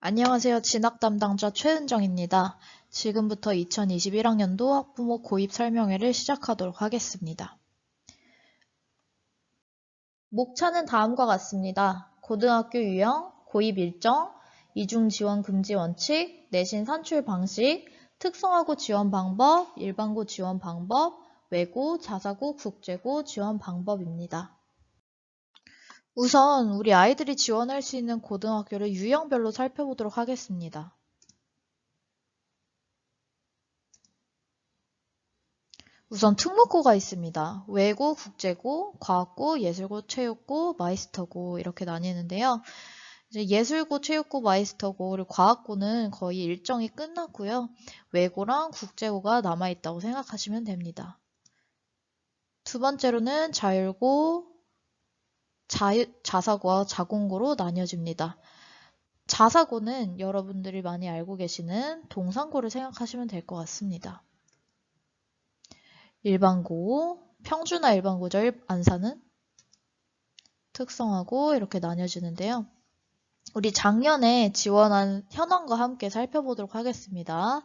안녕하세요. 진학 담당자 최은정입니다. 지금부터 2021학년도 학부모 고입 설명회를 시작하도록 하겠습니다. 목차는 다음과 같습니다. 고등학교 유형, 고입 일정, 이중 지원 금지 원칙, 내신 산출 방식, 특성화고 지원 방법, 일반고 지원 방법, 외고, 자사고, 국제고 지원 방법입니다. 우선 우리 아이들이 지원할 수 있는 고등학교를 유형별로 살펴보도록 하겠습니다. 우선 특목고가 있습니다. 외고, 국제고, 과학고, 예술고, 체육고, 마이스터고 이렇게 나뉘는데요. 이제 예술고, 체육고, 마이스터고, 그리고 과학고는 거의 일정이 끝났고요. 외고랑 국제고가 남아있다고 생각하시면 됩니다. 두 번째로는 자율고, 자사고와 자공고로 나뉘어집니다. 자사고는 여러분들이 많이 알고 계시는 동상고를 생각하시면 될 것 같습니다. 일반고, 평준화 일반고죠. 안산은 특성화고 이렇게 나뉘어지는데요. 우리 작년에 지원한 현황과 함께 살펴보도록 하겠습니다.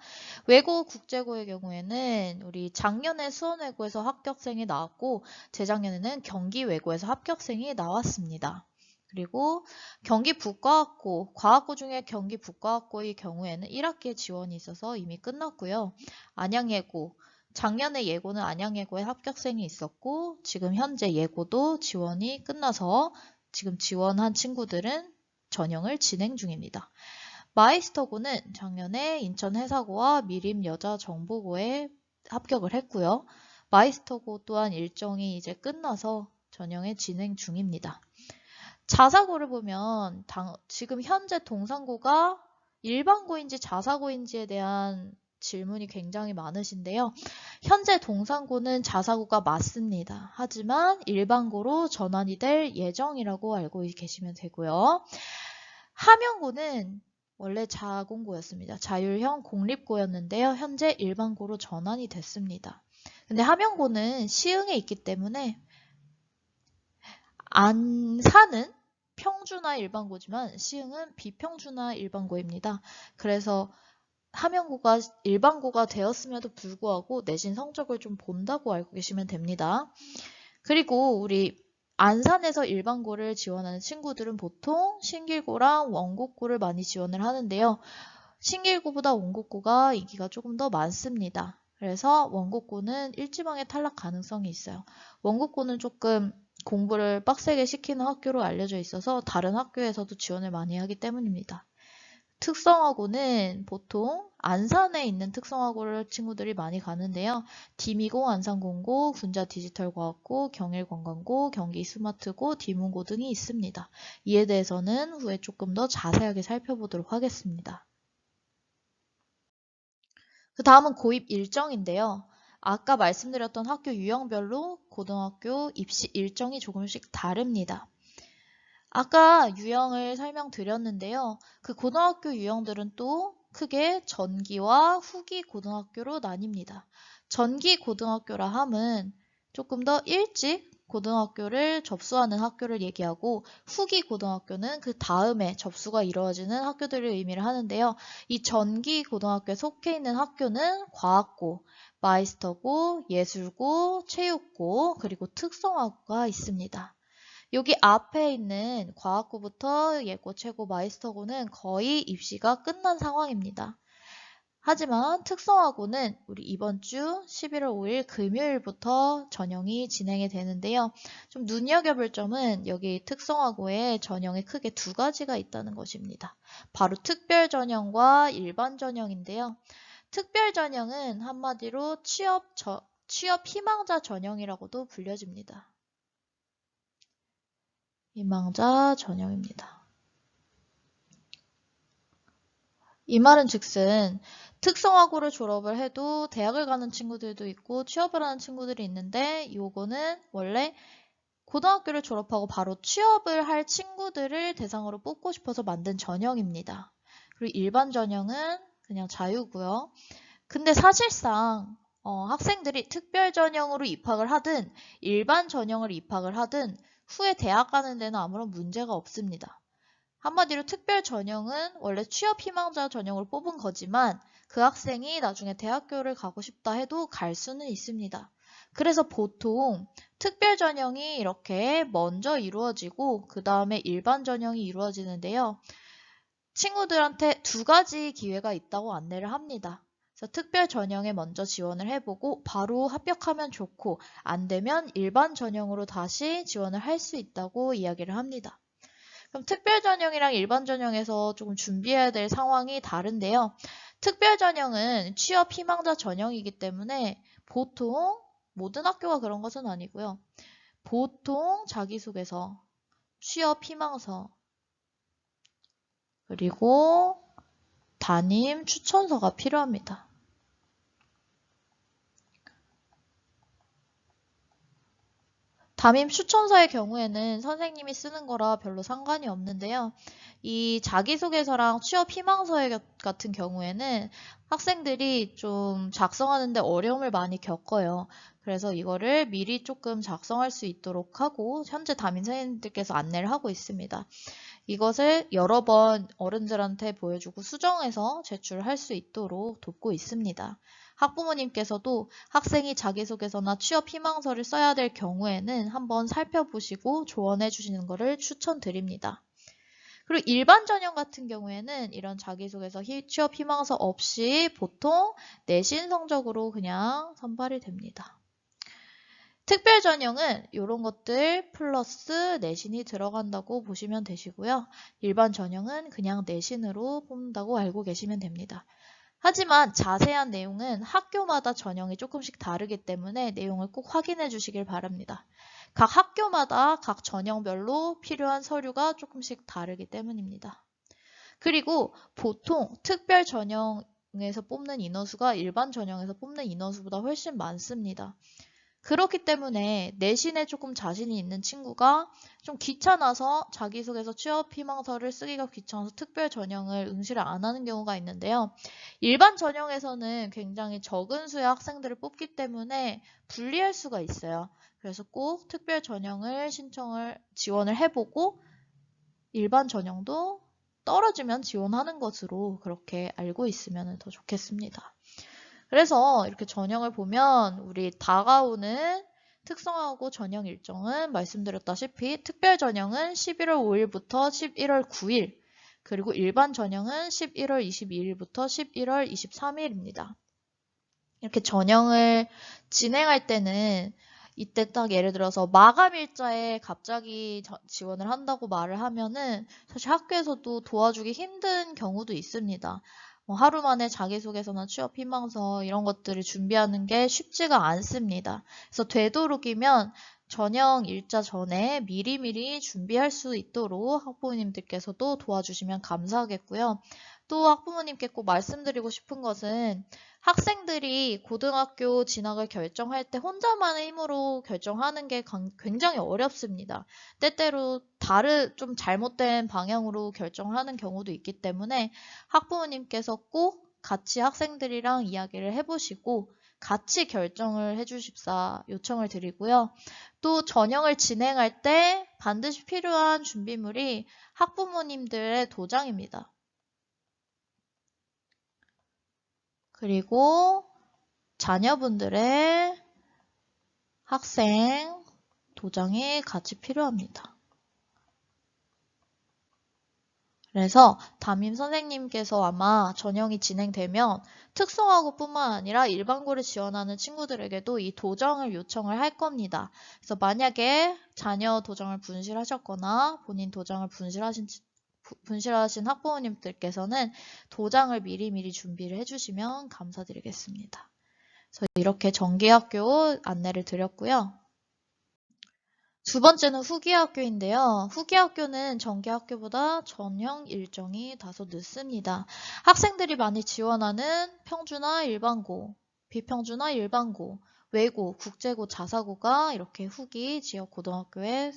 외고 국제고의 경우에는 우리 작년에 수원외고에서 합격생이 나왔고 재작년에는 경기외고에서 합격생이 나왔습니다. 그리고 경기 북과학고, 과학고 중에 경기 북과학고의 경우에는 1학기에 지원이 있어서 이미 끝났고요. 안양예고, 작년에 예고는 안양예고에 합격생이 있었고 지금 현재 예고도 지원이 끝나서 지금 지원한 친구들은 전형을 진행 중입니다. 마이스터고는 작년에 인천해사고와 미림여자정보고에 합격을 했고요. 마이스터고 또한 일정이 이제 끝나서 전형에 진행 중입니다. 자사고를 보면 지금 현재 동상고가 일반고인지 자사고인지에 대한 질문이 굉장히 많으신데요. 현재 동상고는 자사고가 맞습니다. 하지만 일반고로 전환이 될 예정이라고 알고 계시면 되고요. 함영고는 원래 자공고였습니다. 자율형 공립고였는데요. 현재 일반고로 전환이 됐습니다. 근데 함영고는 시흥에 있기 때문에 안산은 평준화 일반고지만 시흥은 비평준화 일반고입니다. 그래서 함영고가 일반고가 되었음에도 불구하고 내신 성적을 좀 본다고 알고 계시면 됩니다. 그리고 우리 안산에서 일반고를 지원하는 친구들은 보통 신길고랑 원곡고를 많이 지원을 하는데요. 신길고보다 원곡고가 인기가 조금 더 많습니다. 그래서 원곡고는 일지망에 탈락 가능성이 있어요. 원곡고는 조금 공부를 빡세게 시키는 학교로 알려져 있어서 다른 학교에서도 지원을 많이 하기 때문입니다. 특성화고는 보통 안산에 있는 특성화고를 친구들이 많이 가는데요. 디미고, 안산공고, 군자디지털과학고, 경일관광고, 경기스마트고, 디문고 등이 있습니다. 이에 대해서는 후에 조금 더 자세하게 살펴보도록 하겠습니다. 그 다음은 고입 일정인데요. 아까 말씀드렸던 학교 유형별로 고등학교 입시 일정이 조금씩 다릅니다. 아까 유형을 설명드렸는데요. 그 고등학교 유형들은 또 크게 전기와 후기 고등학교로 나뉩니다. 전기 고등학교라 함은 조금 더 일찍 고등학교를 접수하는 학교를 얘기하고 후기 고등학교는 그 다음에 접수가 이루어지는 학교들을 의미를 하는데요. 이 전기 고등학교에 속해 있는 학교는 과학고, 마이스터고, 예술고, 체육고, 그리고 특성화고가 있습니다. 여기 앞에 있는 과학고부터 예고, 최고, 마이스터고는 거의 입시가 끝난 상황입니다. 하지만 특성화고는 우리 이번 주 11월 5일 금요일부터 전형이 진행이 되는데요. 좀 눈여겨볼 점은 여기 특성화고에 전형이 크게 두 가지가 있다는 것입니다. 바로 특별 전형과 일반 전형인데요. 특별 전형은 한마디로 취업 희망자 전형이라고도 불려집니다. 희망자 전형입니다. 이 말은 즉슨 특성화고를 졸업을 해도 대학을 가는 친구들도 있고 취업을 하는 친구들이 있는데 요거는 원래 고등학교를 졸업하고 바로 취업을 할 친구들을 대상으로 뽑고 싶어서 만든 전형입니다. 그리고 일반 전형은 그냥 자유고요. 근데 사실상 학생들이 특별 전형으로 입학을 하든 일반 전형을 입학을 하든 후에 대학 가는 데는 아무런 문제가 없습니다. 한마디로 특별 전형은 원래 취업 희망자 전형으로 뽑은 거지만 그 학생이 나중에 대학교를 가고 싶다 해도 갈 수는 있습니다. 그래서 보통 특별 전형이 이렇게 먼저 이루어지고 그 다음에 일반 전형이 이루어지는데요. 친구들한테 두 가지 기회가 있다고 안내를 합니다. 그래서 특별 전형에 먼저 지원을 해보고 바로 합격하면 좋고 안 되면 일반 전형으로 다시 지원을 할 수 있다고 이야기를 합니다. 그럼 특별 전형이랑 일반 전형에서 조금 준비해야 될 상황이 다른데요. 특별 전형은 취업 희망자 전형이기 때문에 보통 모든 학교가 그런 것은 아니고요. 보통 자기소개서, 취업 희망서, 그리고 담임 추천서가 필요합니다. 담임 추천서의 경우에는 선생님이 쓰는 거라 별로 상관이 없는데요. 이 자기소개서랑 취업 희망서 같은 경우에는 학생들이 좀 작성하는데 어려움을 많이 겪어요. 그래서 이거를 미리 조금 작성할 수 있도록 하고 현재 담임 선생님들께서 안내를 하고 있습니다. 이것을 여러 번 어른들한테 보여주고 수정해서 제출할 수 있도록 돕고 있습니다. 학부모님께서도 학생이 자기소개서나 취업 희망서를 써야 될 경우에는 한번 살펴보시고 조언해 주시는 것을 추천드립니다. 그리고 일반 전형 같은 경우에는 이런 자기소개서, 취업 희망서 없이 보통 내신 성적으로 그냥 선발이 됩니다. 특별 전형은 이런 것들 플러스 내신이 들어간다고 보시면 되시고요. 일반 전형은 그냥 내신으로 뽑는다고 알고 계시면 됩니다. 하지만 자세한 내용은 학교마다 전형이 조금씩 다르기 때문에 내용을 꼭 확인해 주시길 바랍니다. 각 학교마다 각 전형별로 필요한 서류가 조금씩 다르기 때문입니다. 그리고 보통 특별 전형에서 뽑는 인원수가 일반 전형에서 뽑는 인원수보다 훨씬 많습니다. 그렇기 때문에 내신에 조금 자신이 있는 친구가 좀 귀찮아서 자기소개서 취업 희망서를 쓰기가 귀찮아서 특별 전형을 응시를 안 하는 경우가 있는데요. 일반 전형에서는 굉장히 적은 수의 학생들을 뽑기 때문에 불리할 수가 있어요. 그래서 꼭 특별 전형을 지원을 해보고 일반 전형도 떨어지면 지원하는 것으로 그렇게 알고 있으면 더 좋겠습니다. 그래서 이렇게 전형을 보면 우리 다가오는 특성화고 전형 일정은 말씀드렸다시피 특별 전형은 11월 5일부터 11월 9일, 그리고 일반 전형은 11월 22일부터 11월 23일입니다. 이렇게 전형을 진행할 때는 이때 딱 예를 들어서 마감 일자에 갑자기 지원을 한다고 말을 하면은 사실 학교에서도 도와주기 힘든 경우도 있습니다. 하루 만에 자기소개서나 취업 희망서 이런 것들을 준비하는 게 쉽지가 않습니다. 그래서 되도록이면 전형 일자 전에 미리미리 준비할 수 있도록 학부모님들께서도 도와주시면 감사하겠고요. 또 학부모님께 꼭 말씀드리고 싶은 것은 학생들이 고등학교 진학을 결정할 때 혼자만의 힘으로 결정하는 게 굉장히 어렵습니다. 때때로 좀 잘못된 방향으로 결정하는 경우도 있기 때문에 학부모님께서 꼭 같이 학생들이랑 이야기를 해보시고 같이 결정을 해주십사 요청을 드리고요. 또 전형을 진행할 때 반드시 필요한 준비물이 학부모님들의 도장입니다. 그리고 자녀분들의 학생 도장이 같이 필요합니다. 그래서 담임 선생님께서 아마 전형이 진행되면 특성화고뿐만 아니라 일반고를 지원하는 친구들에게도 이 도장을 요청을 할 겁니다. 그래서 만약에 자녀 도장을 분실하셨거나 본인 도장을 분실하신 학부모님들께서는 도장을 미리미리 준비를 해주시면 감사드리겠습니다. 그래서 이렇게 정기학교 안내를 드렸고요. 두 번째는 후기학교인데요. 후기학교는 정기학교보다 전형 일정이 다소 늦습니다. 학생들이 많이 지원하는 평준화 일반고, 비평준화 일반고, 외고, 국제고, 자사고가 이렇게 후기 지역 고등학교에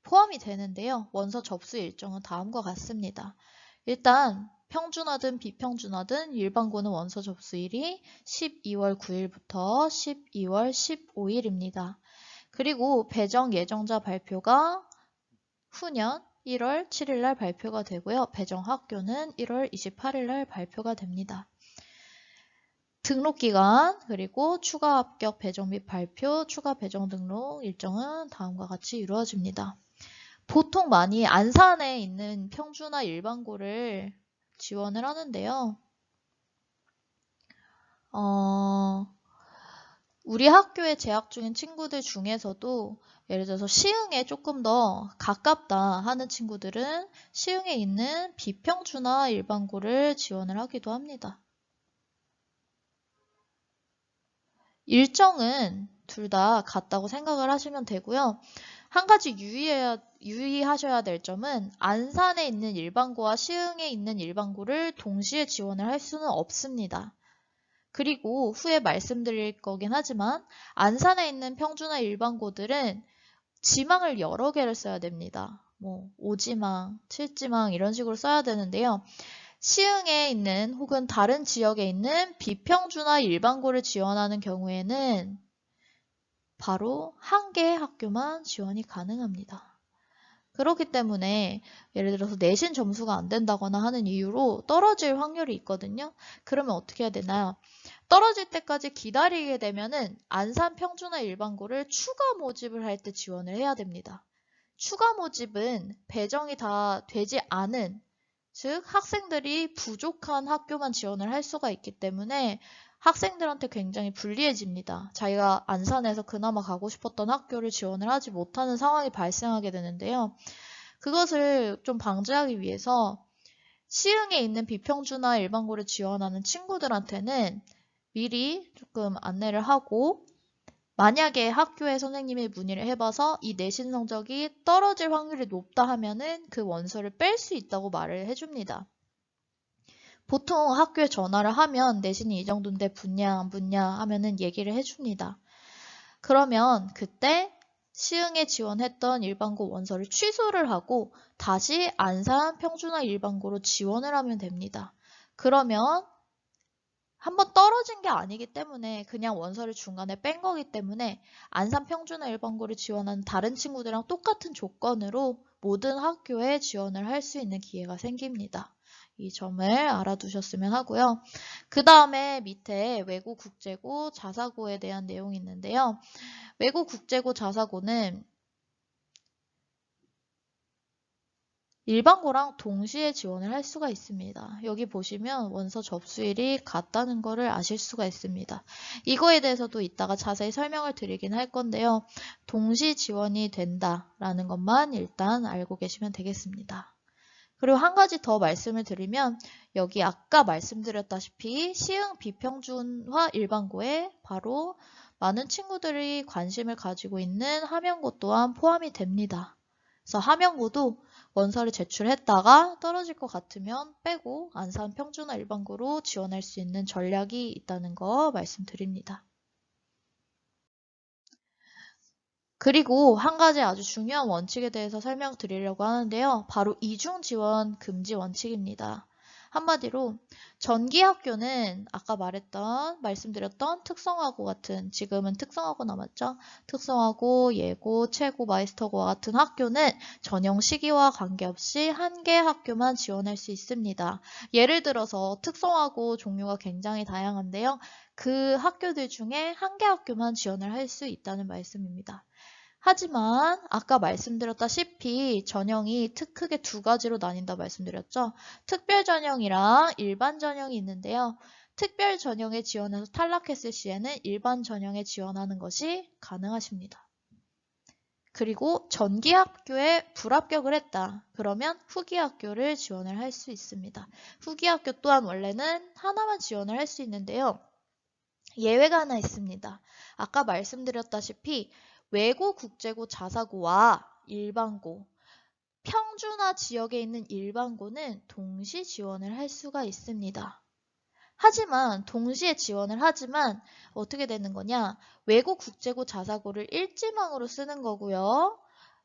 포함이 되는데요. 원서 접수 일정은 다음과 같습니다. 일단 평준화든 비평준화든 일반고는 원서 접수일이 12월 9일부터 12월 15일입니다. 그리고 배정 예정자 발표가 후년 1월 7일 날 발표가 되고요. 배정 학교는 1월 28일 날 발표가 됩니다. 등록기간, 그리고 추가 합격 배정 및 발표, 추가 배정 등록 일정은 다음과 같이 이루어집니다. 보통 많이 안산에 있는 평주나 일반고를 지원을 하는데요. 우리 학교에 재학 중인 친구들 중에서도 예를 들어서 시흥에 조금 더 가깝다 하는 친구들은 시흥에 있는 비평주나 일반고를 지원을 하기도 합니다. 일정은 둘 다 같다고 생각을 하시면 되고요. 한 가지 유의하셔야 될 점은 안산에 있는 일반고와 시흥에 있는 일반고를 동시에 지원을 할 수는 없습니다. 그리고 후에 말씀드릴 거긴 하지만 안산에 있는 평주나 일반고들은 지망을 여러 개를 써야 됩니다. 뭐 5지망, 7지망 이런 식으로 써야 되는데요. 시흥에 있는 혹은 다른 지역에 있는 비평주나 일반고를 지원하는 경우에는 바로 한 개의 학교만 지원이 가능합니다. 그렇기 때문에 예를 들어서 내신 점수가 안 된다거나 하는 이유로 떨어질 확률이 있거든요. 그러면 어떻게 해야 되나요? 떨어질 때까지 기다리게 되면은 안산 평주나 일반고를 추가 모집을 할 때 지원을 해야 됩니다. 추가 모집은 배정이 다 되지 않은, 즉 학생들이 부족한 학교만 지원을 할 수가 있기 때문에 학생들한테 굉장히 불리해집니다. 자기가 안산에서 그나마 가고 싶었던 학교를 지원을 하지 못하는 상황이 발생하게 되는데요. 그것을 좀 방지하기 위해서 시흥에 있는 비평주나 일반고를 지원하는 친구들한테는 미리 조금 안내를 하고, 만약에 학교에 선생님이 문의를 해봐서 이 내신 성적이 떨어질 확률이 높다 하면은 그 원서를 뺄 수 있다고 말을 해줍니다. 보통 학교에 전화를 하면 내신이 이 정도인데 붙냐 안 붙냐 하면은 얘기를 해줍니다. 그러면 그때 시흥에 지원했던 일반고 원서를 취소를 하고 다시 안산 평주나 일반고로 지원을 하면 됩니다. 그러면 한번 떨어진 게 아니기 때문에 그냥 원서를 중간에 뺀 거기 때문에 안산 평주나 일반고를 지원하는 다른 친구들이랑 똑같은 조건으로 모든 학교에 지원을 할 수 있는 기회가 생깁니다. 이 점을 알아두셨으면 하고요. 그 다음에 밑에 외고, 국제고, 자사고에 대한 내용이 있는데요. 외고, 국제고, 자사고는 일반고랑 동시에 지원을 할 수가 있습니다. 여기 보시면 원서 접수일이 같다는 것을 아실 수가 있습니다. 이거에 대해서도 이따가 자세히 설명을 드리긴 할 건데요. 동시 지원이 된다라는 것만 일단 알고 계시면 되겠습니다. 그리고 한 가지 더 말씀을 드리면 여기 아까 말씀드렸다시피 시흥 비평준화 일반고에 바로 많은 친구들이 관심을 가지고 있는 함영고 또한 포함이 됩니다. 그래서 함영고도 원서를 제출했다가 떨어질 것 같으면 빼고 안산 평준화 일반고로 지원할 수 있는 전략이 있다는 거 말씀드립니다. 그리고 한 가지 아주 중요한 원칙에 대해서 설명드리려고 하는데요. 바로 이중 지원 금지 원칙입니다. 한마디로 전기학교는 아까 말씀드렸던 특성화고 같은, 지금은 특성화고 남았죠. 특성화고, 예고, 최고, 마이스터고와 같은 학교는 전형 시기와 관계없이 한 개 학교만 지원할 수 있습니다. 예를 들어서 특성화고 종류가 굉장히 다양한데요. 그 학교들 중에 한 개 학교만 지원을 할 수 있다는 말씀입니다. 하지만 아까 말씀드렸다시피 전형이 크게 두 가지로 나뉜다 말씀드렸죠. 특별 전형이랑 일반 전형이 있는데요. 특별 전형에 지원해서 탈락했을 시에는 일반 전형에 지원하는 것이 가능하십니다. 그리고 전기 학교에 불합격을 했다. 그러면 후기 학교를 지원을 할 수 있습니다. 후기 학교 또한 원래는 하나만 지원을 할 수 있는데요. 예외가 하나 있습니다. 아까 말씀드렸다시피 외고, 국제고, 자사고와 일반고, 평준화 지역에 있는 일반고는 동시 지원을 할 수가 있습니다. 하지만 동시에 지원을 하지만 어떻게 되는 거냐? 외고, 국제고, 자사고를 1지망으로 쓰는 거고요.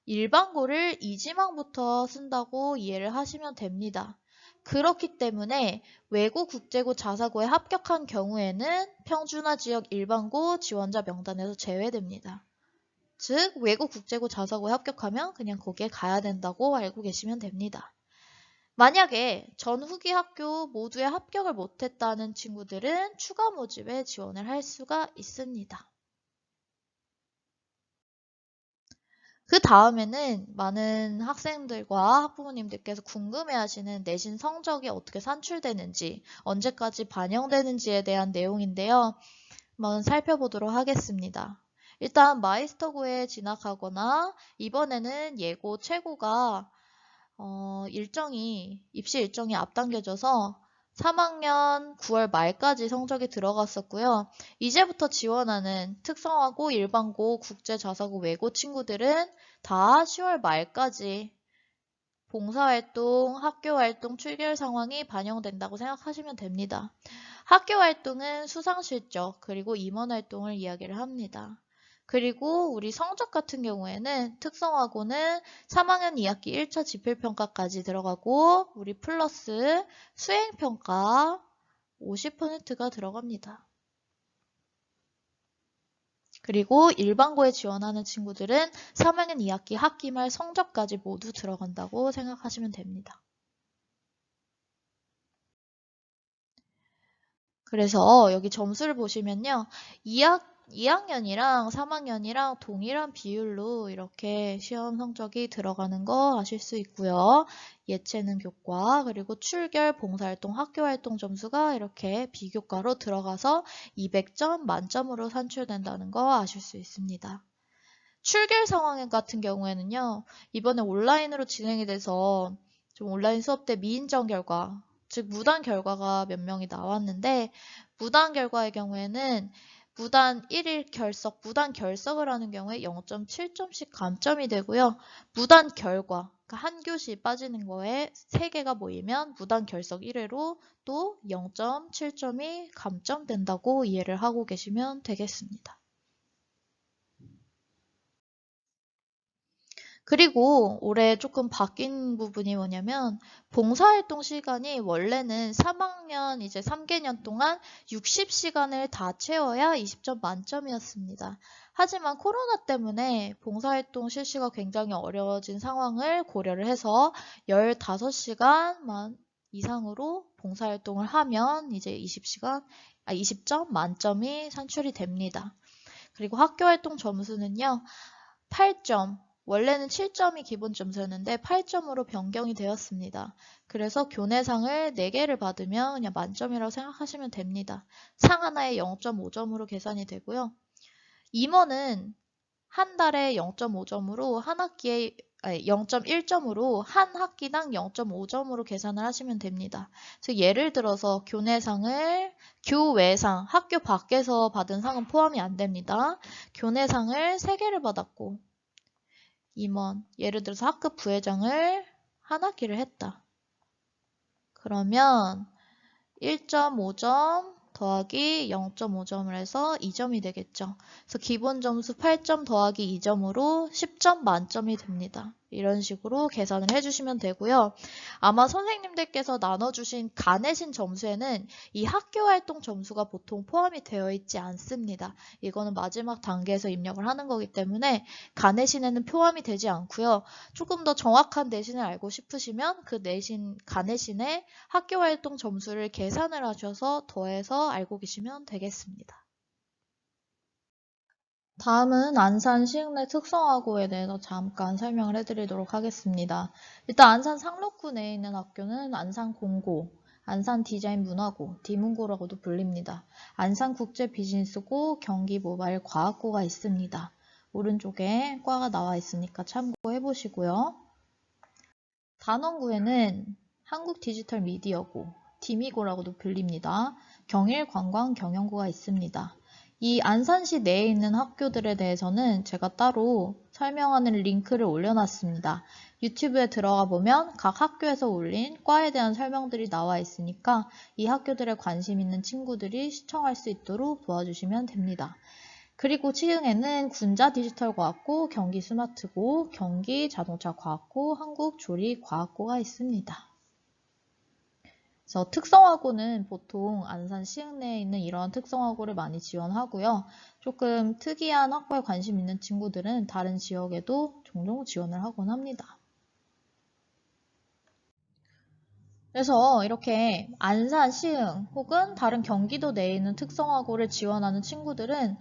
일반고를 2지망부터 쓴다고 이해를 하시면 됩니다. 그렇기 때문에 외고, 국제고, 자사고에 합격한 경우에는 평준화 지역 일반고 지원자 명단에서 제외됩니다. 즉 외고 국제고 자사고에 합격하면 그냥 거기에 가야 된다고 알고 계시면 됩니다. 만약에 전 후기 학교 모두에 합격을 못했다는 친구들은 추가 모집에 지원을 할 수가 있습니다. 그 다음에는 많은 학생들과 학부모님들께서 궁금해하시는 내신 성적이 어떻게 산출되는지, 언제까지 반영되는지에 대한 내용인데요. 한번 살펴보도록 하겠습니다. 일단 마이스터고에 진학하거나 이번에는 예고 최고가 입시 일정이 앞당겨져서 3학년 9월 말까지 성적이 들어갔었고요. 이제부터 지원하는 특성화고, 일반고, 국제자사고, 외고 친구들은 다 10월 말까지 봉사활동, 학교활동, 출결 상황이 반영된다고 생각하시면 됩니다. 학교활동은 수상실적, 그리고 임원활동을 이야기를 합니다. 그리고 우리 성적 같은 경우에는 특성화고는 3학년 2학기 1차 지필평가까지 들어가고 우리 플러스 수행평가 50%가 들어갑니다. 그리고 일반고에 지원하는 친구들은 3학년 2학기 학기말 성적까지 모두 들어간다고 생각하시면 됩니다. 그래서 여기 점수를 보시면요. 2학년이랑 3학년이랑 동일한 비율로 이렇게 시험 성적이 들어가는 거 아실 수 있고요. 예체능 교과, 그리고 출결, 봉사활동, 학교활동 점수가 이렇게 비교과로 들어가서 200점 만점으로 산출된다는 거 아실 수 있습니다. 출결 상황 같은 경우에는요. 이번에 온라인으로 진행이 돼서 좀 온라인 수업 때 미인정 결과, 즉 무단 결과가 몇 명이 나왔는데 무단 결과의 경우에는 무단 1일 결석, 무단 결석을 하는 경우에 0.7점씩 감점이 되고요. 무단 결과, 그러니까 한 교시 빠지는 거에 3개가 모이면 무단 결석 1회로 또 0.7점이 감점된다고 이해를 하고 계시면 되겠습니다. 그리고 올해 조금 바뀐 부분이 뭐냐면 봉사활동 시간이 원래는 3학년 이제 3개년 동안 60시간을 다 채워야 20점 만점이었습니다. 하지만 코로나 때문에 봉사활동 실시가 굉장히 어려워진 상황을 고려를 해서 15시간만 이상으로 봉사활동을 하면 이제 20점 만점이 산출이 됩니다. 그리고 학교활동 점수는요. 8점, 원래는 7점이 기본 점수였는데 8점으로 변경이 되었습니다. 그래서 교내상을 4개를 받으면 그냥 만점이라고 생각하시면 됩니다. 상 하나에 0.5점으로 계산이 되고요. 임원은 한 달에 0.5점으로 한 학기에 0.1점으로 한 학기당 0.5점으로 계산을 하시면 됩니다. 즉 예를 들어서 교내상을 교외상, 학교 밖에서 받은 상은 포함이 안 됩니다. 교내상을 3개를 받았고 임원, 예를 들어서 학급 부회장을 한 학기를 했다. 그러면 1.5점 더하기 0.5점을 해서 2점이 되겠죠. 그래서 기본 점수 8점 더하기 2점으로 10점 만점이 됩니다. 이런 식으로 계산을 해주시면 되고요. 아마 선생님들께서 나눠주신 가내신 점수에는 이 학교활동 점수가 보통 포함이 되어 있지 않습니다. 이거는 마지막 단계에서 입력을 하는 거기 때문에 가내신에는 포함이 되지 않고요. 조금 더 정확한 내신을 알고 싶으시면 그 내신, 가내신에 학교활동 점수를 계산을 하셔서 더해서 알고 계시면 되겠습니다. 다음은 안산 시흥내 특성화고에 대해서 잠깐 설명을 해드리도록 하겠습니다. 일단 안산 상록구 내에 있는 학교는 안산공고, 안산디자인문화고, 디문고라고도 불립니다. 안산국제비즈니스고, 경기모바일과학고가 있습니다. 오른쪽에 과가 나와 있으니까 참고해 보시고요. 단원구에는 한국디지털미디어고, 디미고라고도 불립니다. 경일관광경영고가 있습니다. 이 안산시 내에 있는 학교들에 대해서는 제가 따로 설명하는 링크를 올려놨습니다. 유튜브에 들어가 보면 각 학교에서 올린 과에 대한 설명들이 나와 있으니까 이 학교들에 관심 있는 친구들이 시청할 수 있도록 도와주시면 됩니다. 그리고 치흥에는 군자디지털과학고, 경기스마트고, 경기자동차과학고, 한국조리과학고가 있습니다. 그래서 특성화고는 보통 안산 시흥내에 있는 이런 특성화고를 많이 지원하고요. 조금 특이한 학과에 관심 있는 친구들은 다른 지역에도 종종 지원을 하곤 합니다. 그래서 이렇게 안산, 시흥 혹은 다른 경기도 내에 있는 특성화고를 지원하는 친구들은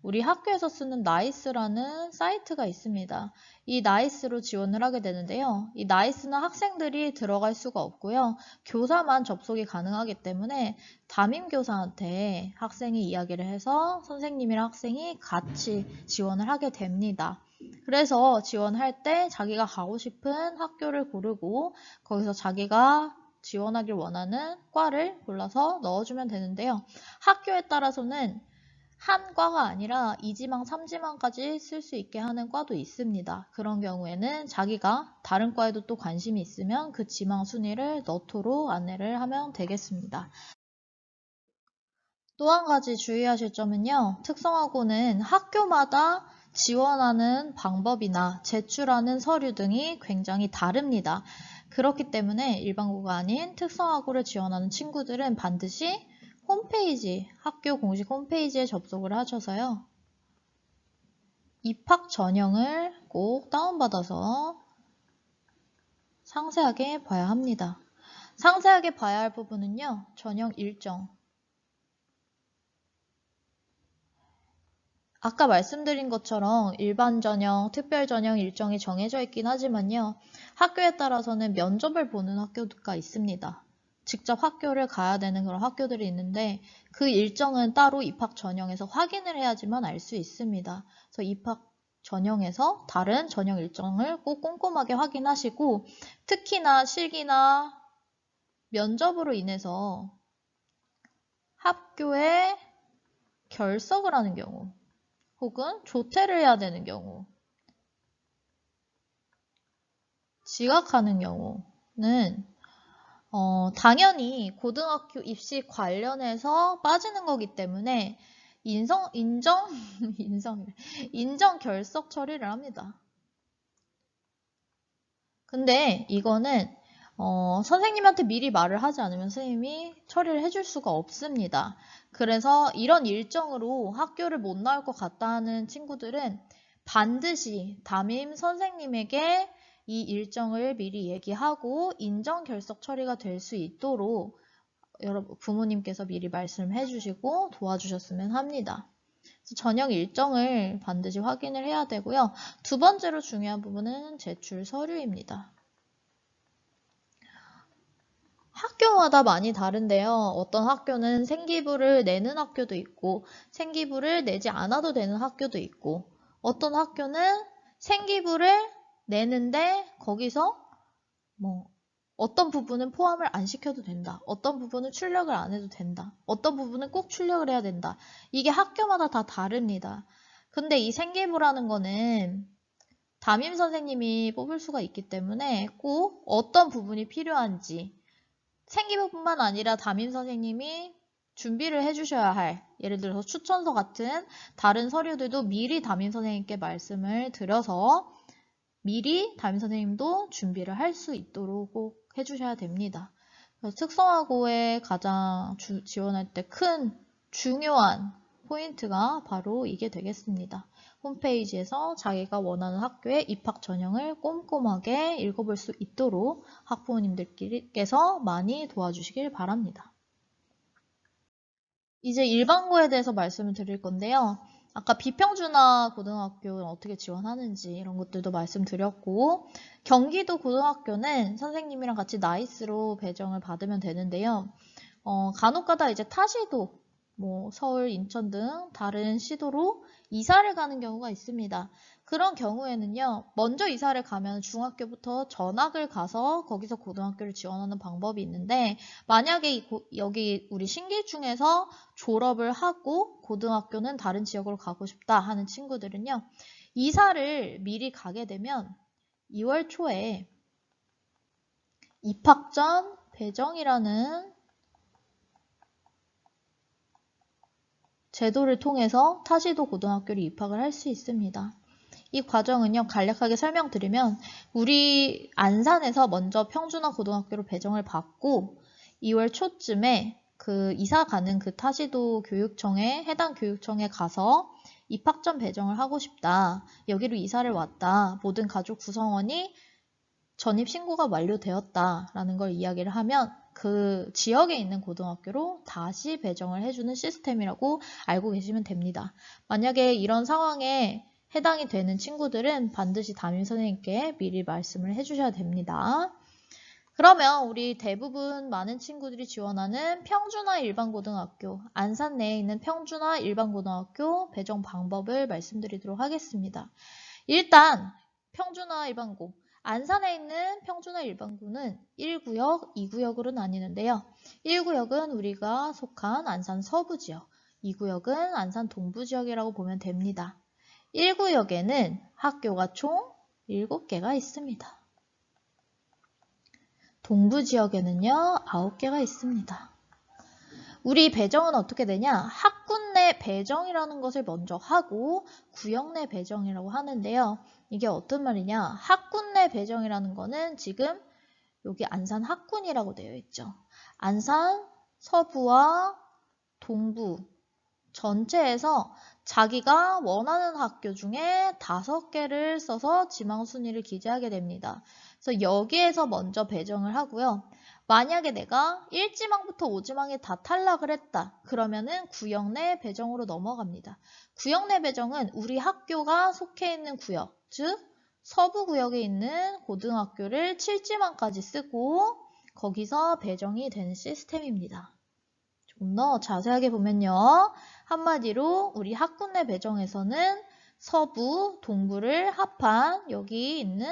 우리 학교에서 쓰는 나이스라는 사이트가 있습니다. 이 나이스로 지원을 하게 되는데요. 이 나이스는 학생들이 들어갈 수가 없고요. 교사만 접속이 가능하기 때문에 담임교사한테 학생이 이야기를 해서 선생님이랑 학생이 같이 지원을 하게 됩니다. 그래서 지원할 때 자기가 가고 싶은 학교를 고르고 거기서 자기가 지원하길 원하는 과를 골라서 넣어주면 되는데요. 학교에 따라서는 한 과가 아니라 2지망, 3지망까지 쓸 수 있게 하는 과도 있습니다. 그런 경우에는 자기가 다른 과에도 또 관심이 있으면 그 지망 순위를 넣도록 안내를 하면 되겠습니다. 또 한 가지 주의하실 점은요. 특성화고는 학교마다 지원하는 방법이나 제출하는 서류 등이 굉장히 다릅니다. 그렇기 때문에 일반고가 아닌 특성화고를 지원하는 친구들은 반드시 홈페이지, 학교 공식 홈페이지에 접속을 하셔서요. 입학 전형을 꼭 다운받아서 상세하게 봐야 합니다. 상세하게 봐야 할 부분은요. 전형 일정. 아까 말씀드린 것처럼 일반 전형, 특별 전형 일정이 정해져 있긴 하지만요. 학교에 따라서는 면접을 보는 학교가 있습니다. 직접 학교를 가야 되는 그런 학교들이 있는데 그 일정은 따로 입학 전형에서 확인을 해야지만 알 수 있습니다. 그래서 입학 전형에서 다른 전형 일정을 꼭 꼼꼼하게 확인하시고 특히나 실기나 면접으로 인해서 학교에 결석을 하는 경우 혹은 조퇴를 해야 되는 경우, 지각하는 경우는 당연히 고등학교 입시 관련해서 빠지는 거기 때문에 인정 결석 처리를 합니다. 근데 이거는 선생님한테 미리 말을 하지 않으면 선생님이 처리를 해줄 수가 없습니다. 그래서 이런 일정으로 학교를 못 나올 것 같다 하는 친구들은 반드시 담임 선생님에게 이 일정을 미리 얘기하고 인정 결석 처리가 될 수 있도록 여러분 부모님께서 미리 말씀해 주시고 도와주셨으면 합니다. 전형 일정을 반드시 확인을 해야 되고요. 두 번째로 중요한 부분은 제출 서류입니다. 학교마다 많이 다른데요. 어떤 학교는 생기부를 내는 학교도 있고 생기부를 내지 않아도 되는 학교도 있고 어떤 학교는 생기부를 내는데 거기서 어떤 부분은 포함을 안 시켜도 된다. 어떤 부분은 출력을 안 해도 된다. 어떤 부분은 꼭 출력을 해야 된다. 이게 학교마다 다 다릅니다. 근데 이 생기부라는 거는 담임 선생님이 뽑을 수가 있기 때문에 꼭 어떤 부분이 필요한지 생기부뿐만 아니라 담임 선생님이 준비를 해주셔야 할 예를 들어서 추천서 같은 다른 서류들도 미리 담임 선생님께 말씀을 드려서 미리 담임 선생님도 준비를 할 수 있도록 꼭 해주셔야 됩니다. 그래서 특성화고에 가장 지원할 때 큰 중요한 포인트가 바로 이게 되겠습니다. 홈페이지에서 자기가 원하는 학교의 입학 전형을 꼼꼼하게 읽어볼 수 있도록 학부모님들께서 많이 도와주시길 바랍니다. 이제 일반고에 대해서 말씀을 드릴 건데요. 아까 비평준화 고등학교는 어떻게 지원하는지 이런 것들도 말씀드렸고 경기도 고등학교는 선생님이랑 같이 나이스로 배정을 받으면 되는데요. 간혹가다 이제 타시도 서울, 인천 등 다른 시도로 이사를 가는 경우가 있습니다. 그런 경우에는요. 먼저 이사를 가면 중학교부터 전학을 가서 거기서 고등학교를 지원하는 방법이 있는데 만약에 여기 우리 신길중에서 졸업을 하고 고등학교는 다른 지역으로 가고 싶다 하는 친구들은요. 이사를 미리 가게 되면 2월 초에 입학 전 배정이라는 제도를 통해서 타시도 고등학교를 입학을 할 수 있습니다. 이 과정은요, 간략하게 설명드리면 우리 안산에서 먼저 평준화 고등학교로 배정을 받고 2월 초쯤에 그 이사 가는 그 타시도 교육청에 해당 교육청에 가서 입학전 배정을 하고 싶다. 여기로 이사를 왔다. 모든 가족 구성원이 전입 신고가 완료되었다라는 걸 이야기를 하면 그 지역에 있는 고등학교로 다시 배정을 해주는 시스템이라고 알고 계시면 됩니다. 만약에 이런 상황에 해당이 되는 친구들은 반드시 담임 선생님께 미리 말씀을 해주셔야 됩니다. 그러면 우리 대부분 많은 친구들이 지원하는 평준화 일반고등학교, 안산 내에 있는 평준화 일반고등학교 배정 방법을 말씀드리도록 하겠습니다. 일단 평준화 일반고, 안산에 있는 평준화 일반고는 1구역, 2구역으로 나뉘는데요. 1구역은 우리가 속한 안산 서부지역, 2구역은 안산 동부지역이라고 보면 됩니다. 1구역에는 학교가 총 7개가 있습니다. 동부지역에는요, 9개가 있습니다. 우리 배정은 어떻게 되냐? 학군 내 배정이라는 것을 먼저 하고 구역 내 배정이라고 하는데요. 이게 어떤 말이냐? 학군 내 배정이라는 거는 지금 여기 안산 학군이라고 되어 있죠. 안산 서부와 동부 전체에서 자기가 원하는 학교 중에 5개를 써서 지망 순위를 기재하게 됩니다. 그래서 여기에서 먼저 배정을 하고요. 만약에 내가 1지망부터 5지망에 다 탈락을 했다. 그러면은 구역 내 배정으로 넘어갑니다. 구역 내 배정은 우리 학교가 속해 있는 구역, 즉 서부구역에 있는 고등학교를 7지망까지 쓰고 거기서 배정이 되는 시스템입니다. 좀 더 자세하게 보면요. 한마디로 우리 학군 내 배정에서는 서부, 동부를 합한 여기 있는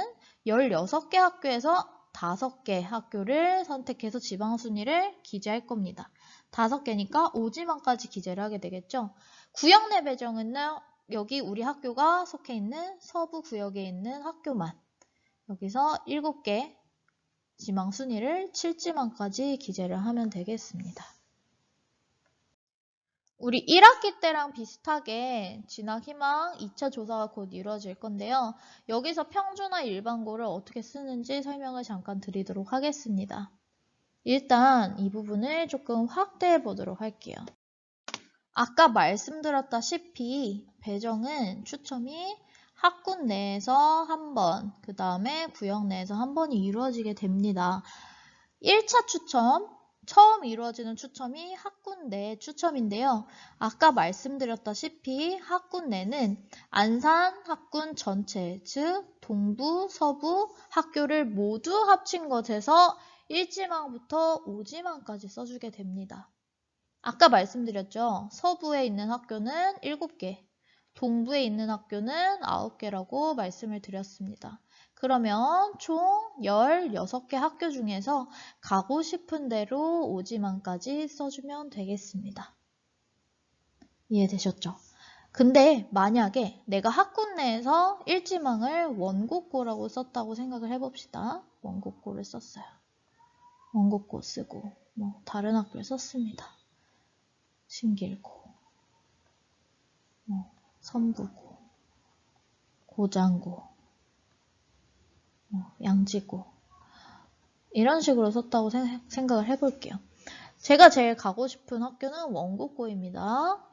16개 학교에서 5개 학교를 선택해서 지방 순위를 기재할 겁니다. 5개니까 5지망까지 기재를 하게 되겠죠. 구역 내 배정은요. 여기 우리 학교가 속해 있는 서부 구역에 있는 학교만 여기서 7개 지망 순위를 7지망까지 기재를 하면 되겠습니다. 우리 1학기 때랑 비슷하게 진학 희망 2차 조사가 곧 이루어질 건데요. 여기서 평준화 일반고를 어떻게 쓰는지 설명을 잠깐 드리도록 하겠습니다. 일단 이 부분을 조금 확대해 보도록 할게요. 아까 말씀드렸다시피 배정은 추첨이 학군 내에서 한 번, 그 다음에 구역 내에서 한 번이 이루어지게 됩니다. 1차 추첨, 처음 이루어지는 추첨이 학군 내 추첨인데요. 아까 말씀드렸다시피 학군 내는 안산 학군 전체, 즉 동부, 서부 학교를 모두 합친 것에서 1지망부터 5지망까지 써주게 됩니다. 아까 말씀드렸죠. 서부에 있는 학교는 7개, 동부에 있는 학교는 9개라고 말씀을 드렸습니다. 그러면 총 16개 학교 중에서 가고 싶은 대로 5지망까지 써주면 되겠습니다. 이해되셨죠? 근데 만약에 내가 학군 내에서 1지망을 원곡고라고 썼다고 생각을 해봅시다. 원곡고를 썼어요. 원곡고 쓰고 다른 학교에 썼습니다. 신길고, 선부고, 고장고, 양지고 이런 식으로 썼다고 생각을 해볼게요. 제가 제일 가고 싶은 학교는 원곡고입니다.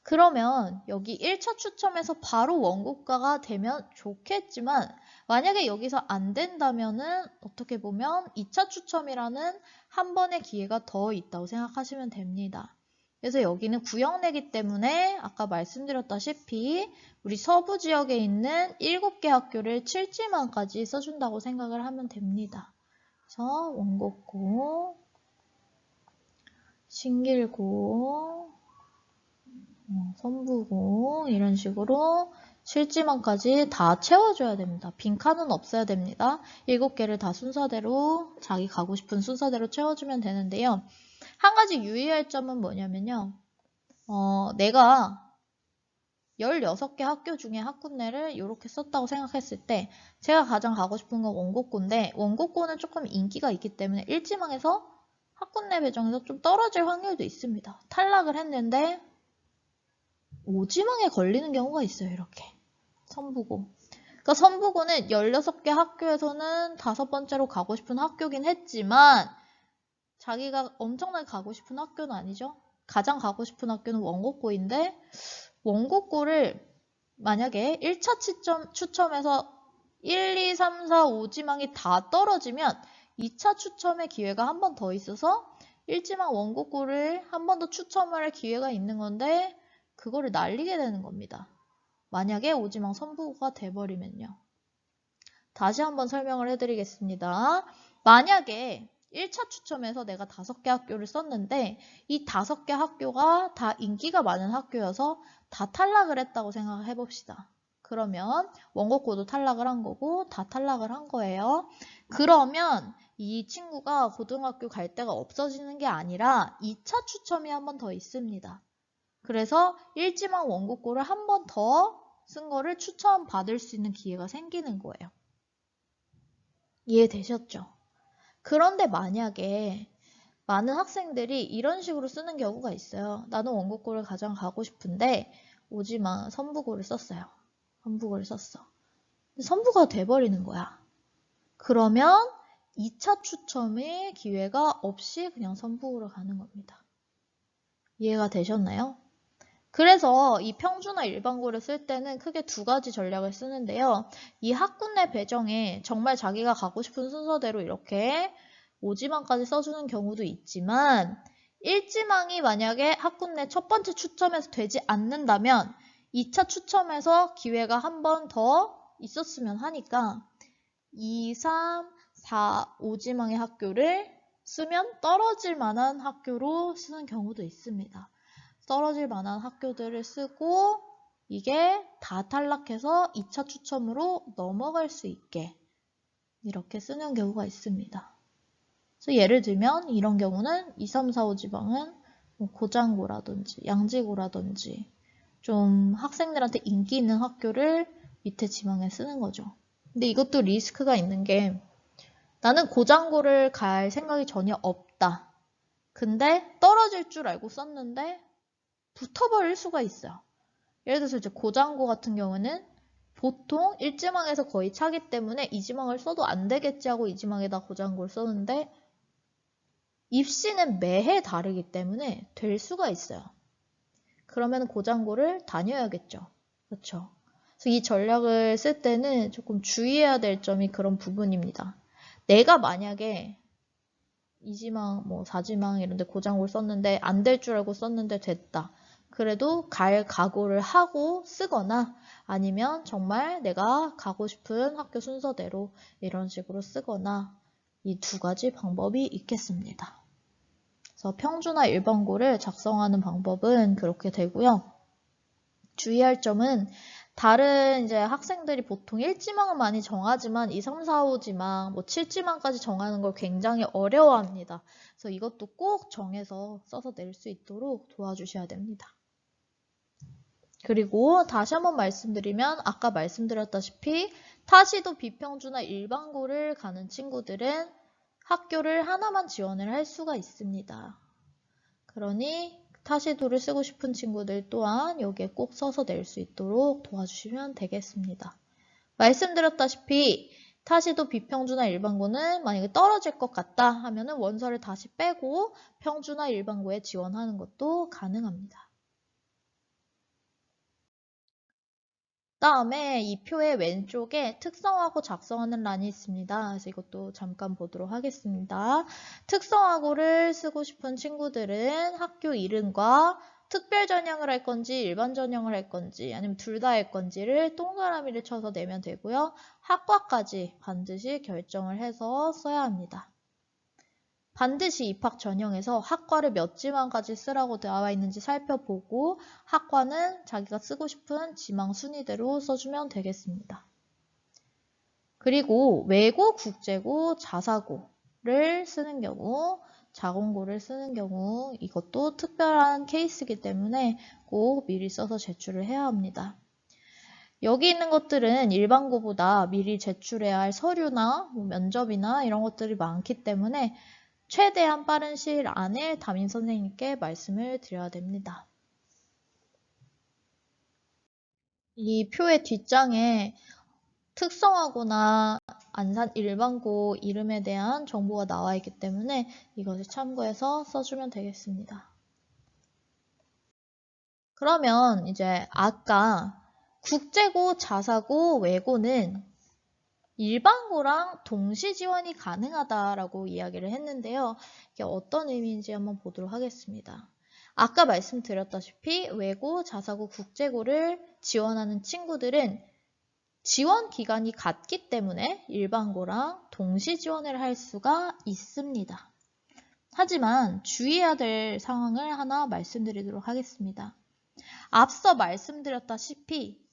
그러면 여기 1차 추첨에서 바로 원곡고가 되면 좋겠지만 만약에 여기서 안 된다면은 어떻게 보면 2차 추첨이라는 한 번의 기회가 더 있다고 생각하시면 됩니다. 그래서 여기는 구역 내기 때문에 아까 말씀드렸다시피 우리 서부 지역에 있는 7개 학교를 7지망까지 써준다고 생각을 하면 됩니다. 그래서 원곡고, 신길고, 선부고 이런 식으로 7지망까지 다 채워줘야 됩니다. 빈칸은 없어야 됩니다. 7개를 다 순서대로 자기 가고 싶은 순서대로 채워주면 되는데요. 한 가지 유의할 점은 뭐냐면요. 내가 16개 학교 중에 학군내를 이렇게 썼다고 생각했을 때 제가 가장 가고 싶은 건 원곡고인데 원곡고는 조금 인기가 있기 때문에 1지망에서 학군내 배정에서 좀 떨어질 확률도 있습니다. 탈락을 했는데 5지망에 걸리는 경우가 있어요. 이렇게. 선부고. 그러니까 선부고는 16개 학교에서는 5번째로 가고 싶은 학교긴 했지만 자기가 엄청나게 가고 싶은 학교는 아니죠. 가장 가고 싶은 학교는 원곡고인데 원곡고를 만약에 1차 추첨에서 1, 2, 3, 4, 5지망이 다 떨어지면 2차 추첨의 기회가 한 번 더 있어서 1지망 원곡고를 한 번 더 추첨을 할 기회가 있는 건데 그거를 날리게 되는 겁니다. 만약에 5지망 선부고가 돼버리면요. 다시 한번 설명을 해드리겠습니다. 만약에 1차 추첨에서 내가 5개 학교를 썼는데 이 5개 학교가 다 인기가 많은 학교여서 다 탈락을 했다고 생각을 해봅시다. 그러면 원곡고도 탈락을 한 거고 다 탈락을 한 거예요. 그러면 이 친구가 고등학교 갈 데가 없어지는 게 아니라 2차 추첨이 한 번 더 있습니다. 그래서 1지망 원곡고를 한 번 더 쓴 거를 추천받을 수 있는 기회가 생기는 거예요. 이해되셨죠? 그런데 만약에 많은 학생들이 이런 식으로 쓰는 경우가 있어요. 나는 원곡고를 가장 가고 싶은데 오지마 선부고를 썼어요. 선부고를 썼어. 선부고가 돼버리는 거야. 그러면 2차 추첨의 기회가 없이 그냥 선부고로 가는 겁니다. 이해가 되셨나요? 그래서 이 평준화 일반고를 쓸 때는 크게 두 가지 전략을 쓰는데요. 이 학군내 배정에 정말 자기가 가고 싶은 순서대로 이렇게 5지망까지 써주는 경우도 있지만 1지망이 만약에 학군내 첫 번째 추첨에서 되지 않는다면 2차 추첨에서 기회가 한 번 더 있었으면 하니까 2, 3, 4, 5지망의 학교를 쓰면 떨어질 만한 학교로 쓰는 경우도 있습니다. 떨어질 만한 학교들을 쓰고 이게 다 탈락해서 2차 추첨으로 넘어갈 수 있게 이렇게 쓰는 경우가 있습니다. 그래서 예를 들면 이런 경우는 2, 3, 4, 5지방은 고장고라든지 양지고라든지 좀 학생들한테 인기 있는 학교를 밑에 지방에 쓰는 거죠. 근데 이것도 리스크가 있는 게 나는 고장고를 갈 생각이 전혀 없다. 근데 떨어질 줄 알고 썼는데 붙어버릴 수가 있어요. 예를 들어서 이제 고장고 같은 경우는 보통 1지망에서 거의 차기 때문에 2지망을 써도 안 되겠지 하고 2지망에다 고장고를 썼는데 입시는 매해 다르기 때문에 될 수가 있어요. 그러면 고장고를 다녀야겠죠. 그렇죠? 그래서 이 전략을 쓸 때는 조금 주의해야 될 점이 그런 부분입니다. 내가 만약에 2지망, 4지망 이런 데 고장고를 썼는데 안 될 줄 알고 썼는데 됐다. 그래도 갈 각오를 하고 쓰거나 아니면 정말 내가 가고 싶은 학교 순서대로 이런 식으로 쓰거나 이 두 가지 방법이 있겠습니다. 그래서 평준화 1번고를 작성하는 방법은 그렇게 되고요. 주의할 점은 다른 이제 학생들이 보통 1지망은 많이 정하지만 2, 3, 4, 5지망, 7지망까지 정하는 걸 굉장히 어려워합니다. 그래서 이것도 꼭 정해서 써서 낼 수 있도록 도와주셔야 됩니다. 그리고 다시 한번 말씀드리면 아까 말씀드렸다시피 타시도 비평준화 일반고를 가는 친구들은 학교를 하나만 지원을 할 수가 있습니다. 그러니 타시도를 쓰고 싶은 친구들 또한 여기에 꼭 써서 낼 수 있도록 도와주시면 되겠습니다. 말씀드렸다시피 타시도 비평준화 일반고는 만약에 떨어질 것 같다 하면은 원서를 다시 빼고 평준화 일반고에 지원하는 것도 가능합니다. 다음에 이 표의 왼쪽에 특성화고 작성하는 란이 있습니다. 그래서 이것도 잠깐 보도록 하겠습니다. 특성화고를 쓰고 싶은 친구들은 학교 이름과 특별 전형을 할 건지 일반 전형을 할 건지 아니면 둘 다 할 건지를 동그라미를 쳐서 내면 되고요. 학과까지 반드시 결정을 해서 써야 합니다. 반드시 입학 전형에서 학과를 몇 지망까지 쓰라고 나와 있는지 살펴보고 학과는 자기가 쓰고 싶은 지망 순위대로 써주면 되겠습니다. 그리고 외고, 국제고, 자사고를 쓰는 경우, 자공고를 쓰는 경우 이것도 특별한 케이스이기 때문에 꼭 미리 써서 제출을 해야 합니다. 여기 있는 것들은 일반고보다 미리 제출해야 할 서류나 면접이나 이런 것들이 많기 때문에 최대한 빠른 시일 안에 담임 선생님께 말씀을 드려야 됩니다. 이 표의 뒷장에 특성화고나 안산 일반고 이름에 대한 정보가 나와 있기 때문에 이것을 참고해서 써주면 되겠습니다. 그러면 이제 아까 국제고, 자사고, 외고는 일반고랑 동시 지원이 가능하다라고 이야기를 했는데요. 이게 어떤 의미인지 한번 보도록 하겠습니다. 아까 말씀드렸다시피 외고, 자사고, 국제고를 지원하는 친구들은 지원 기간이 같기 때문에 일반고랑 동시 지원을 할 수가 있습니다. 하지만 주의해야 될 상황을 하나 말씀드리도록 하겠습니다. 앞서 말씀드렸다시피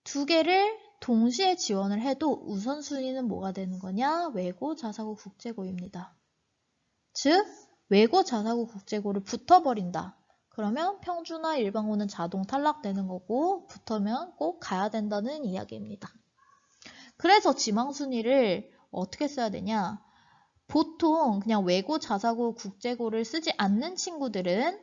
두 개를 동시에 지원을 해도 우선순위는 뭐가 되는 거냐? 외고, 자사고, 국제고입니다. 즉, 외고, 자사고, 국제고를 붙어버린다. 그러면 평준화 일반고는 자동 탈락되는 거고 붙으면 꼭 가야 된다는 이야기입니다. 그래서 지망순위를 어떻게 써야 되냐? 보통 그냥 외고, 자사고, 국제고를 쓰지 않는 친구들은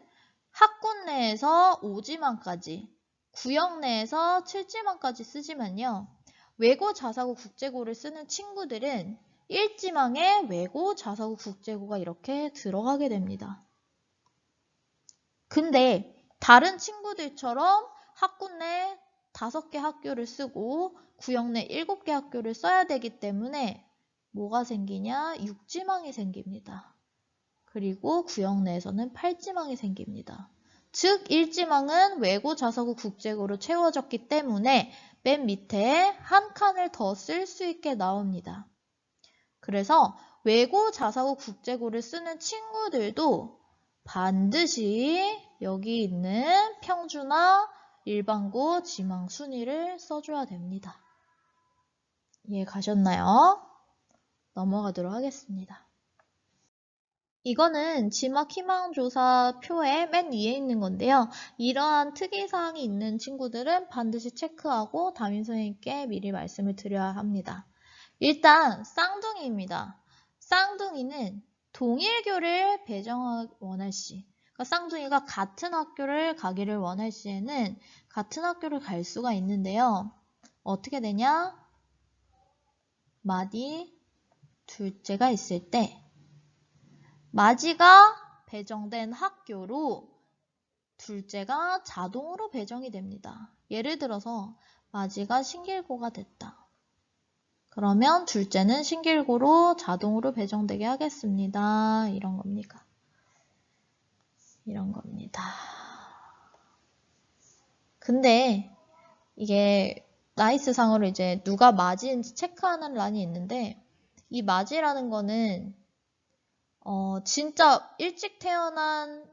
학군 내에서 5지망까지, 구역 내에서 7지망까지 쓰지만요. 외고, 자사고, 국제고를 쓰는 친구들은 1지망에 외고, 자사고, 국제고가 이렇게 들어가게 됩니다. 근데 다른 친구들처럼 학군 내 5개 학교를 쓰고 구역 내 7개 학교를 써야 되기 때문에 뭐가 생기냐? 6지망이 생깁니다. 그리고 구역 내에서는 8지망이 생깁니다. 즉 1지망은 외고, 자사고, 국제고로 채워졌기 때문에 맨 밑에 한 칸을 더 쓸 수 있게 나옵니다. 그래서 외고, 자사고, 국제고를 쓰는 친구들도 반드시 여기 있는 평준화 일반고 지망 순위를 써줘야 됩니다. 이해 가셨나요? 넘어가도록 하겠습니다. 이거는 지막 희망조사 표의 맨 위에 있는 건데요. 이러한 특이사항이 있는 친구들은 반드시 체크하고 담임 선생님께 미리 말씀을 드려야 합니다. 일단 쌍둥이입니다. 쌍둥이는 동일교를 배정을 원할 시, 그러니까 쌍둥이가 같은 학교를 가기를 원할 시에는 같은 학교를 갈 수가 있는데요. 어떻게 되냐? 마디 둘째가 있을 때 마지가 배정된 학교로 둘째가 자동으로 배정이 됩니다. 예를 들어서 마지가 신길고가 됐다. 그러면 둘째는 신길고로 자동으로 배정되게 하겠습니다. 이런 겁니다. 이런 겁니다. 근데 이게 나이스상으로 이제 누가 맞이인지 체크하는 란이 있는데 이 맞이라는 거는 진짜 일찍 태어난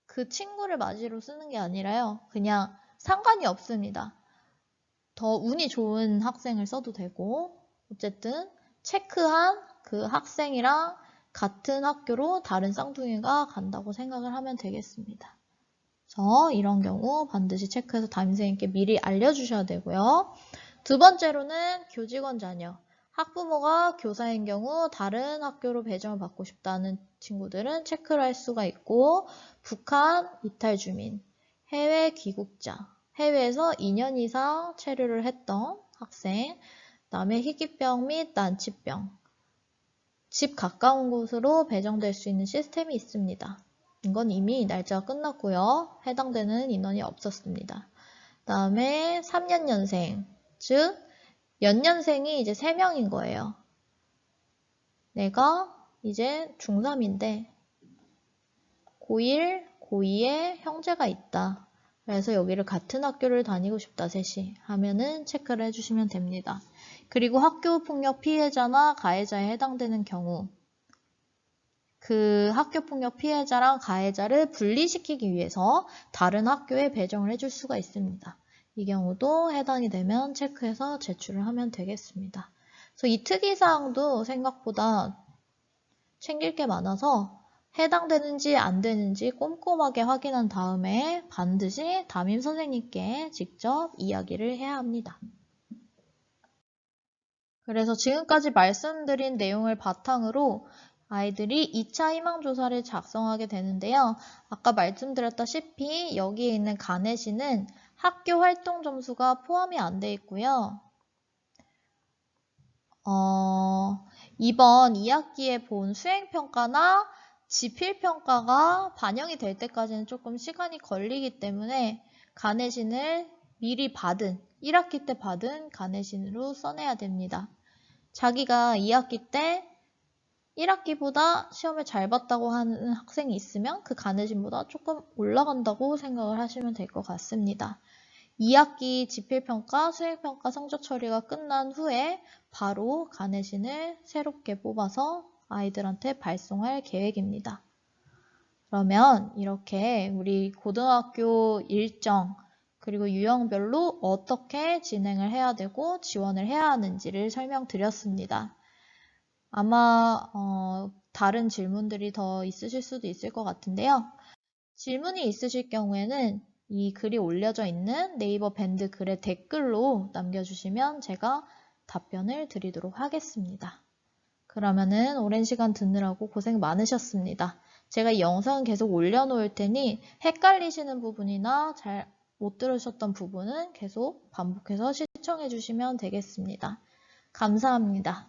그 친구를 맞이로 쓰는 게 아니라요. 그냥 상관이 없습니다. 더 운이 좋은 학생을 써도 되고 어쨌든 체크한 그 학생이랑 같은 학교로 다른 쌍둥이가 간다고 생각을 하면 되겠습니다. 그래서 이런 경우 반드시 체크해서 담임 선생님께 미리 알려주셔야 되고요. 두 번째로는 교직원 자녀. 학부모가 교사인 경우 다른 학교로 배정을 받고 싶다는 친구들은 체크를 할 수가 있고 북한 이탈 주민, 해외 귀국자, 해외에서 2년 이상 체류를 했던 학생, 그다음에 희귀병 및 난치병, 집 가까운 곳으로 배정될 수 있는 시스템이 있습니다. 이건 이미 날짜가 끝났고요. 해당되는 인원이 없었습니다. 그다음에 3년년생, 즉 연년생이 이제 3명인 거예요. 내가 이제 중3인데 고1, 고2에 형제가 있다. 그래서 여기를 같은 학교를 다니고 싶다, 셋이 하면은 체크를 해주시면 됩니다. 그리고 학교폭력 피해자나 가해자에 해당되는 경우 그 학교폭력 피해자랑 가해자를 분리시키기 위해서 다른 학교에 배정을 해줄 수가 있습니다. 이 경우도 해당이 되면 체크해서 제출을 하면 되겠습니다. 그래서 이 특이사항도 생각보다 챙길 게 많아서 해당되는지 안 되는지 꼼꼼하게 확인한 다음에 반드시 담임 선생님께 직접 이야기를 해야 합니다. 그래서 지금까지 말씀드린 내용을 바탕으로 아이들이 2차 희망조사를 작성하게 되는데요. 아까 말씀드렸다시피 여기에 있는 가내시는 학교 활동 점수가 포함이 안 돼 있고요. 이번 2학기에 본 수행평가나 지필평가가 반영이 될 때까지는 조금 시간이 걸리기 때문에 간해신을 미리 받은, 1학기 때 받은 간해신으로 써내야 됩니다. 자기가 2학기 때 1학기보다 시험을 잘 봤다고 하는 학생이 있으면 그 간해신보다 조금 올라간다고 생각을 하시면 될 것 같습니다. 2학기 지필평가, 수행평가 성적 처리가 끝난 후에 바로 간해신을 새롭게 뽑아서 아이들한테 발송할 계획입니다. 그러면 이렇게 우리 고등학교 일정 그리고 유형별로 어떻게 진행을 해야 되고 지원을 해야 하는지를 설명드렸습니다. 아마 다른 질문들이 더 있으실 수도 있을 것 같은데요. 질문이 있으실 경우에는 이 글이 올려져 있는 네이버 밴드 글에 댓글로 남겨주시면 제가 답변을 드리도록 하겠습니다. 그러면은 오랜 시간 듣느라고 고생 많으셨습니다. 제가 이 영상 계속 올려놓을 테니 헷갈리시는 부분이나 잘 못 들으셨던 부분은 계속 반복해서 시청해 주시면 되겠습니다. 감사합니다.